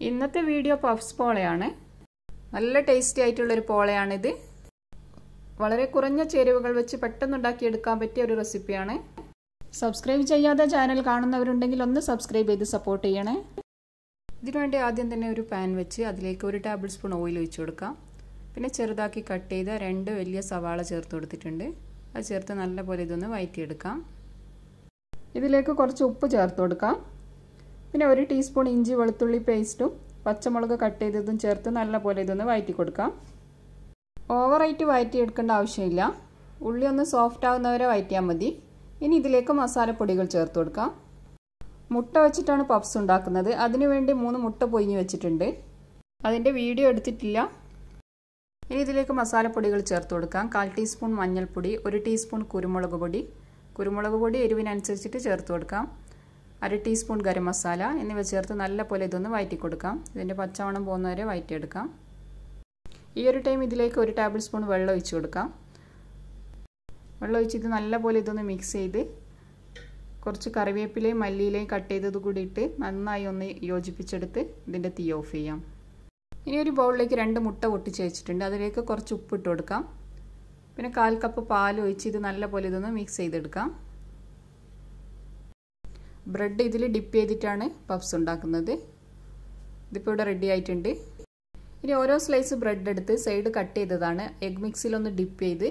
ഇന്നത്തെ video puffs പോളയാണ്. നല്ല tasty ആയിട്ടുള്ളൊരു പോളയാണിത്. വളരെ കുറഞ്ഞ ചേരുവകൾ വെച്ച് പെട്ടെന്ന് ഉണ്ടാക്കിയെടുക്കാൻ പറ്റിയ ഒരു റെസിപ്പിയാണ്. സബ്സ്ക്രൈബ് ചെയ്യാതെ ചാനൽ കാണുന്നവരുണ്ടെങ്കിൽ ഒന്ന് സബ്സ്ക്രൈബ് ചെയ്ത് സപ്പോർട്ട് ചെയ്യണേ. ഇതിനുവേണ്ടി ആദ്യം തന്നെ ഒരു പാൻ വെച്ച് അതിലേക്ക് 1 ടേബിൾ സ്പൂൺ ഓയിൽ ഒഴിച്ചു കൊടുക്കാം. പിന്നെ ചെറുതാക്കി കട്ട് ചെയ്ത 2 വലിയ സവാള ചേർത്ത് കൊടുത്തിട്ടുണ്ട്. അത് ചേർത്ത് നല്ലപോലെ ഇതൊന്ന് വഴറ്റിയെടുക്കാം. ഇതിലേക്ക് കുറച്ച് ഉപ്പ് ചേർത്ത് കൊടുക്കാം. പിന്നെ 1 ടീസ്പൂൺ ഇഞ്ചി വെളുത്തുള്ളി പേസ്റ്റും പച്ചമുളക് കട്ട് ചെയ്തതും ചേർത്ത് നല്ലപോലെ ഇതൊന്ന് വഴറ്റി കൊടുക്കാം. ഓവറായിട്ട് വഴറ്റിയെടുക്കേണ്ട ആവശ്യമില്ല. ഉള്ളി ഒന്ന് സോഫ്റ്റ് ആവുന്നവരെ വഴറ്റിയാൽ മതി. ഇനി ഇതിലേക്ക് മസാലപ്പൊടികൾ ചേർത്ത് കൊടുക്കാം. മുട്ട വെച്ചിട്ടാണ് പഫ്സ് ഉണ്ടാക്കുന്നത്. അതിനുവേണ്ടി 3 മുട്ട പൊയിഞ്ഞ് വെച്ചിട്ടുണ്ട്. അതിൻ്റെ വീഡിയോ എടുത്തിട്ടില്ല. ഇനി ഇതിലേക്ക് മസാലപ്പൊടികൾ ചേർത്ത് കൊടുക്കാം. 1/4 ടീസ്പൂൺ മഞ്ഞൾപ്പൊടി, 1 ടീസ്പൂൺ കുരുമുളക് പൊടി എരിവിനനുസരിച്ചിട്ട് ചേർത്ത് കൊടുക്കാം. 1/2 ടീസ്പൂൺ ഗരം മസാല എന്നിവ ചേർത്ത് നല്ലപോലെ ഇതൊന്ന് വഴറ്റി കൊടുക്കാം. ഇതിൻ്റെ പച്ചമണം പോകുന്നവരെ വഴറ്റിയെടുക്കാം. ഈ ഒരു ടൈം ഇതിലേക്ക് 1 ടേബിൾ സ്പൂൺ വെള്ളം ഒഴിച്ച് കൊടുക്കാം. വെള്ളം ഒഴിച്ചിട്ട് നല്ലപോലെ ഇതൊന്ന് മിക്സ് ചെയ്ത് കുറച്ച് കറിവേപ്പിലയും മല്ലിയിലയും കട്ട് ചെയ്തത് കൂടി ഇട്ട് നന്നായി ഒന്ന് യോജിപ്പിച്ചെടുത്ത് ഇതിൻ്റെ തീ ഓഫ് ചെയ്യാം. ഇനി ഒരു ബൗളിലേക്ക് 2 മുട്ട പൊട്ടിച്ച് വെച്ചിട്ടുണ്ട്. അതിലേക്ക് കുറച്ച് ഉപ്പിട്ട് കൊടുക്കാം. പിന്നെ 1/4 കപ്പ് പാൽ ഒഴിച്ച് ഇത് നല്ലപോലെ ഇതൊന്ന് മിക്സ് ചെയ്തെടുക്കാം. ബ്രെഡ് ഇതിൽ ഡിപ്പ് ചെയ്തിട്ടാണ് പഫ്സ് ഉണ്ടാക്കുന്നത്. ഇതിപ്പോൾ ഇവിടെ റെഡി ആയിട്ടുണ്ട്. ഇനി ഓരോ സ്ലൈസ് ബ്രെഡ് എടുത്ത് സൈഡ് കട്ട് ചെയ്തതാണ് എഗ് മിക്സിലൊന്ന് ഡിപ്പ് ചെയ്ത്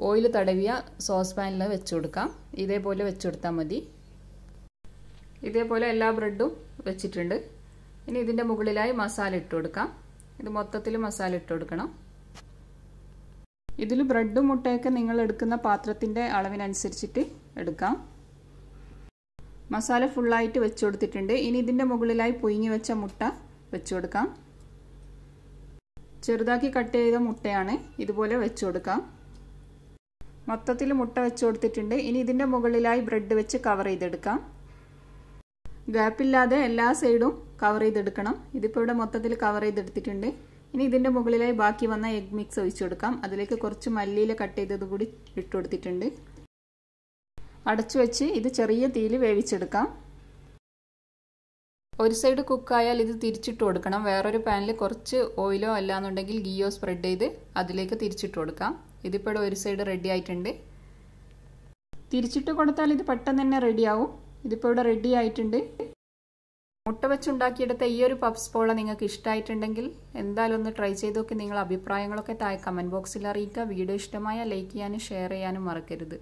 ഓയിൽ തടവിയ സോസ് പാനിൽ വെച്ച് കൊടുക്കാം. ഇതേപോലെ വെച്ച് കൊടുത്താൽ മതി. ഇതേപോലെ എല്ലാ ബ്രെഡും വെച്ചിട്ടുണ്ട്. ഇനി ഇതിൻ്റെ മുകളിലായി മസാല ഇട്ട് കൊടുക്കാം. ഇത് മൊത്തത്തിൽ മസാല ഇട്ട് കൊടുക്കണം. ഇതിൽ ബ്രെഡും മുട്ടയൊക്കെ നിങ്ങൾ എടുക്കുന്ന പാത്രത്തിൻ്റെ അളവിനനുസരിച്ചിട്ട് എടുക്കാം. മസാല ഫുള്ളായിട്ട് വെച്ച് കൊടുത്തിട്ടുണ്ട്. ഇനി ഇതിൻ്റെ മുകളിലായി പുഴുങ്ങി വെച്ച മുട്ട വെച്ച് കൊടുക്കാം. ചെറുതാക്കി കട്ട് ചെയ്ത മുട്ടയാണ്. ഇതുപോലെ വെച്ച് കൊടുക്കാം. മൊത്തത്തിൽ മുട്ട വെച്ച് കൊടുത്തിട്ടുണ്ട്. ഇനി ഇതിൻ്റെ മുകളിലായി ബ്രെഡ് വെച്ച് കവർ ചെയ്തെടുക്കാം. ഗ്യാപ്പില്ലാതെ എല്ലാ സൈഡും കവർ ചെയ്തെടുക്കണം. ഇതിപ്പോൾ ഇവിടെ മൊത്തത്തിൽ കവർ ചെയ്തെടുത്തിട്ടുണ്ട്. ഇനി ഇതിൻ്റെ മുകളിലായി ബാക്കി വന്ന എഗ് മിക്സ് ഒഴിച്ചു കൊടുക്കാം. അതിലേക്ക് കുറച്ച് മല്ലിയില കട്ട് ചെയ്തത് കൂടി ഇട്ട് കൊടുത്തിട്ടുണ്ട്. അടച്ചു വെച്ച് ഇത് ചെറിയ തീയിൽ വേവിച്ചെടുക്കാം. ഒരു സൈഡ് കുക്കായാൽ ഇത് തിരിച്ചിട്ട് കൊടുക്കണം. വേറൊരു പാനിൽ കുറച്ച് ഓയിലോ അല്ലാന്നുണ്ടെങ്കിൽ ഗീയോ സ്പ്രെഡ് ചെയ്ത് അതിലേക്ക് തിരിച്ചിട്ട് കൊടുക്കാം. ഇതിപ്പോൾ ഒരു സൈഡ് റെഡി ആയിട്ടുണ്ട്. തിരിച്ചിട്ട് കൊടുത്താൽ ഇത് പെട്ടെന്ന് തന്നെ റെഡിയാവും. ഇതിപ്പോൾ ഇവിടെ റെഡി ആയിട്ടുണ്ട്. മുട്ട വെച്ചുണ്ടാക്കിയെടുത്ത ഈ ഒരു പഫ്സ് പോള നിങ്ങൾക്ക് ഇഷ്ടമായിട്ടുണ്ടെങ്കിൽ എന്തായാലും ഒന്ന് ട്രൈ ചെയ്ത് നോക്കി. നിങ്ങളുടെ അഭിപ്രായങ്ങളൊക്കെ താഴെ കമൻറ്റ് ബോക്സിൽ അറിയിക്കുക. വീഡിയോ ഇഷ്ടമായ ലൈക്ക് ചെയ്യാനും ഷെയർ ചെയ്യാനും മറക്കരുത്.